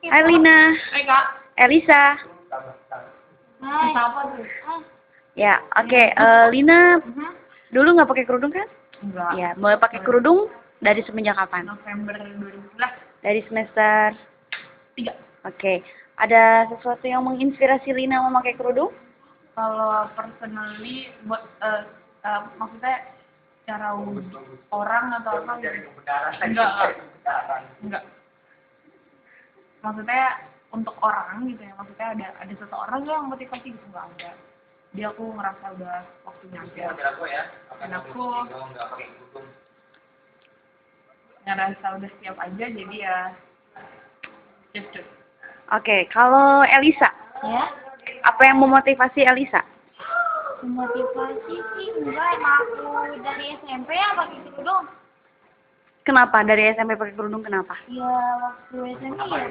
Hai Lina. Hai Kak. Elisa. Hai. Siapa tuh? Ya, oke. Lina dulu nggak pakai kerudung kan? Enggak. Ya, mulai pakai kerudung dari semenjak kapan? November 2011. Dari semester 3. Oke. Ada sesuatu yang menginspirasi Lina memakai kerudung? Kalau personally buat maksudnya cara orang atau apa gitu? Enggak. Maksudnya untuk orang gitu ya, maksudnya ada seseorang yang motivasi gitu, enggak ada. Dia aku ngerasa udah waktunya aja. Dan aku ngerasa udah siap aja, jadi ya just do it. Oke, kalau Elisa, Ya, apa yang memotivasi Elisa? motivasi sih enggak, emang aku dari SMP ya pakai kerudung. Kenapa dari SMP pakai kerudung? Kenapa? Ya waktu SMP ya.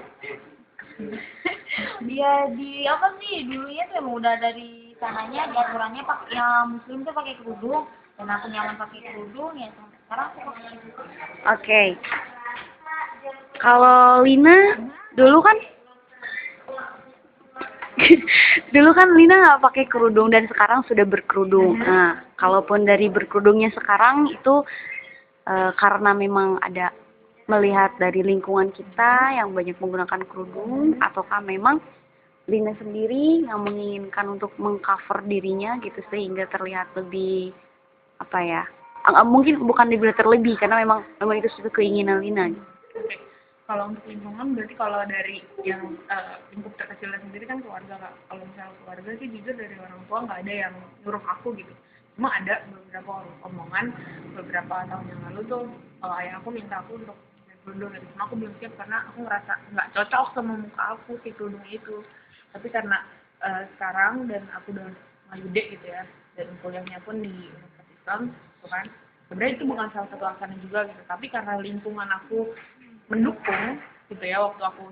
Dia di apa sih dulunya tuh emang udah dari sananya di aturannya pakai yang muslim tuh pakai kerudung dan aku nyaman pakai kerudung ya sampai sekarang aku pakai kerudung. Oke. Kalau Lina dulu kan dulu kan Lina nggak pakai kerudung dan sekarang sudah berkerudung. Nah, kalaupun dari berkerudungnya sekarang itu karena memang ada melihat dari lingkungan kita yang banyak menggunakan kerudung, ataukah memang Lina sendiri yang menginginkan untuk mengcover dirinya gitu sehingga terlihat lebih apa ya? Mungkin bukan dibilang terlebih karena memang itu sudah keinginan Lina. Oke. Kalau untuk lingkungan berarti kalau dari yang lingkup terkecilnya sendiri kan keluarga Kak. Kalau misalnya keluarga sih jujur dari orang tua nggak ada yang nyuruh aku gitu. Cuma ada beberapa omongan beberapa tahun yang lalu tuh ayah aku minta aku untuk pakai kerudung gitu. Cuma aku belum siap karena aku ngerasa nggak cocok sama muka aku si kerudung itu. Tapi karena sekarang dan aku udah gede gitu ya dan kuliahnya pun di Universitas Islam, gitu kan. Sebenarnya itu bukan salah satu alasannya juga gitu. Tapi karena lingkungan aku mendukung gitu ya waktu aku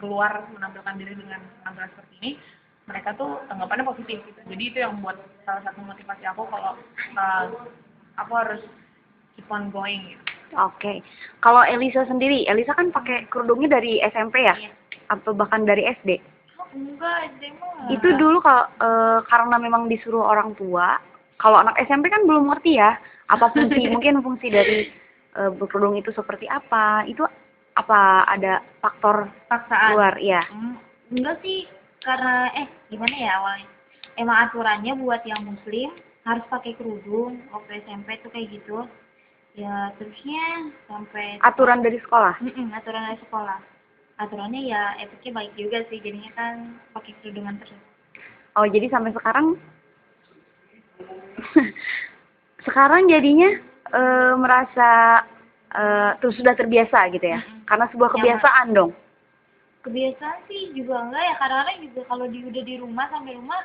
keluar menampilkan diri dengan penampilan seperti ini, mereka tuh tanggapannya positif gitu. Jadi itu yang buat salah satu motivasi aku kalau aku harus keep on going gitu. Oke. Kalau Elisa sendiri, Elisa kan pakai kerudungnya dari SMP ya? Iya. Atau bahkan dari SD? Oh, enggak, SD mah. Itu dulu kalau karena memang disuruh orang tua. Kalau anak SMP kan belum ngerti ya apa fungsi mungkin fungsi dari berkerudung itu seperti apa. Itu apa ada faktor Paksaan. luar ya? Enggak sih, karena gimana ya awalnya? Emang aturannya buat yang muslim harus pakai kerudung waktu SMP tuh kayak gitu. Ya terusnya sampai Aturan dari sekolah. aturan dari sekolah. Aturannya ya etiknya baik juga sih, jadinya kan pakai kerudungan terus. Oh, jadi sampai sekarang sekarang jadinya merasa terus sudah terbiasa gitu ya? Karena sebuah kebiasaan dong. Kebiasaan sih juga enggak ya, kadang-kadang juga kalau udah di rumah sampai rumah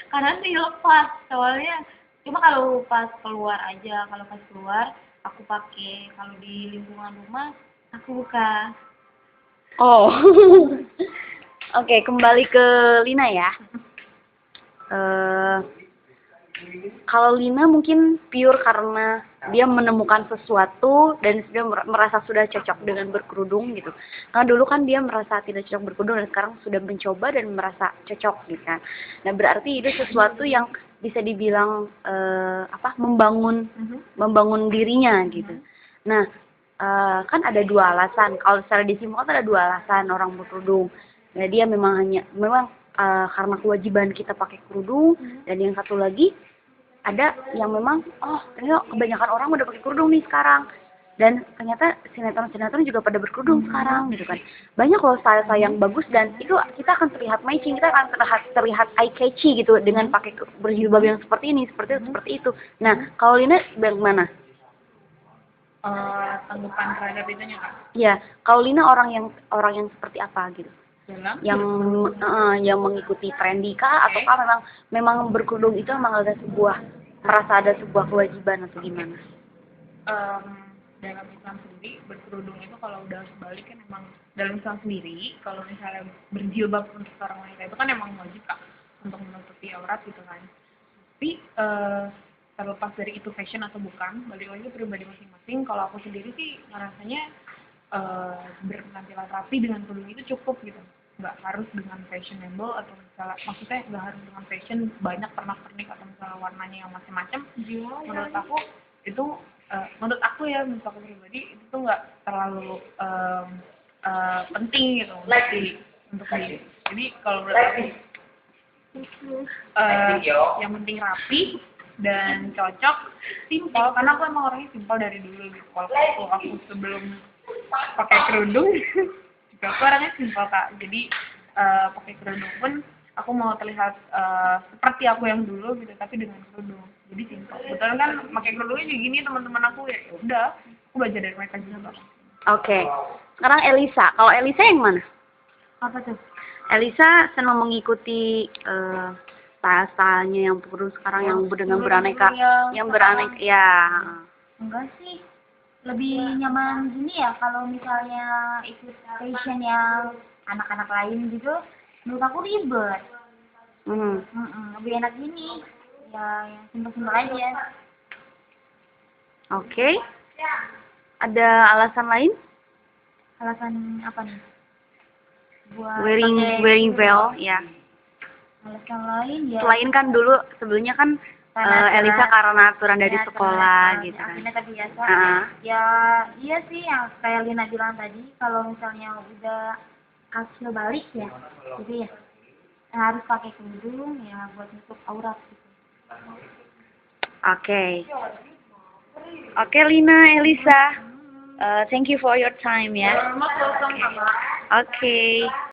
kadang dilepas soalnya, cuma kalau pas keluar aja, kalau pas keluar aku pakai, kalau di lingkungan rumah aku buka. Oh. Oke, kembali ke Lina ya. Kalau Lina mungkin pure karena dia menemukan sesuatu dan dia merasa sudah cocok dengan berkerudung gitu. Karena dulu kan dia merasa tidak cocok berkerudung dan sekarang sudah mencoba dan merasa cocok gitu kan. Nah, berarti itu sesuatu yang bisa dibilang membangun dirinya gitu. Nah, kan ada dua alasan. Kalau secara disimpulkan ada dua alasan orang berkerudung. Nah, dia memang karena kewajiban kita pakai kerudung, dan yang satu lagi ada yang memang ternyata kebanyakan orang udah pakai kerudung nih sekarang, dan ternyata sinetron juga pada berkerudung sekarang gitu kan. Banyak loh style yang bagus dan itu kita akan terlihat matching, kita akan terlihat eye catchy gitu dengan pakai berjilbab yang seperti ini, seperti itu. Nah, kalau Lina bagaimana? Tanggapan terhadap itunya Kak? Ya, kalau Lina orang yang seperti apa gitu? Yang mengikuti trendy kah, ataukah memang berkerudung itu memang merasa ada sebuah kewajiban atau gimana? Dalam Islam sendiri berkerudung itu kalau udah sebalik kan emang dalam Islam sendiri kalau misalnya berjilbab untuk seorang wanita itu kan emang wajib Kak untuk menutupi aurat gitu kan. Tapi terlepas dari itu fashion atau bukan, balik lagi pribadi masing-masing. Kalau aku sendiri sih rasanya berpenampilan rapi dengan kerudung itu cukup gitu, nggak harus dengan fashionable atau misalnya, maksudnya nggak harus dengan fashion banyak pernak-pernik atau misalnya warnanya yang macam-macam. Menurut aku itu menurut aku ya, menurut aku pribadi itu tuh nggak terlalu penting gitu untuk di jadi kalau menurut aku yang penting rapi dan cocok, simpel, karena aku emang orangnya simpel dari dulu gitu. Kalau aku sebelum pakai kerudung juga aku orangnya simpel Kak, jadi pakai kerudung pun aku mau terlihat seperti aku yang dulu gitu, tapi dengan kerudung, jadi simpel. Betul kan, pakai kerudungnya juga gini teman-teman aku, ya udah aku belajar dari mereka juga Kak. Oke. Sekarang Elisa. Kalau Elisa yang mana? Apa tuh? Elisa senang mengikuti style-stylenya yang perlu sekarang yang dengan beraneka, yang beraneka, ya. Enggak sih, lebih nyaman gini ya kalau misalnya ikut fashion yang anak-anak lain gitu, menurut aku ribet. Lebih enak gini ya, yang simpel-simpel aja. Oke. Ada alasan lain? Alasan apa nih? Buat Wearing veil, ya. alasan lain ya, Selain kan dulu sebelumnya kan Elisa karena aturan dari ya, sekolah gitu kan. akhirnya terbiasa. Ah. Ya iya sih yang kayak Lina bilang tadi, kalau misalnya udah hasil balik ya, jadi ya harus pakai kerudung ya buat nutup aurat gitu. Oke. Oke Lina, Elisa. Thank you for your time ya. Most welcome Kak. Oke.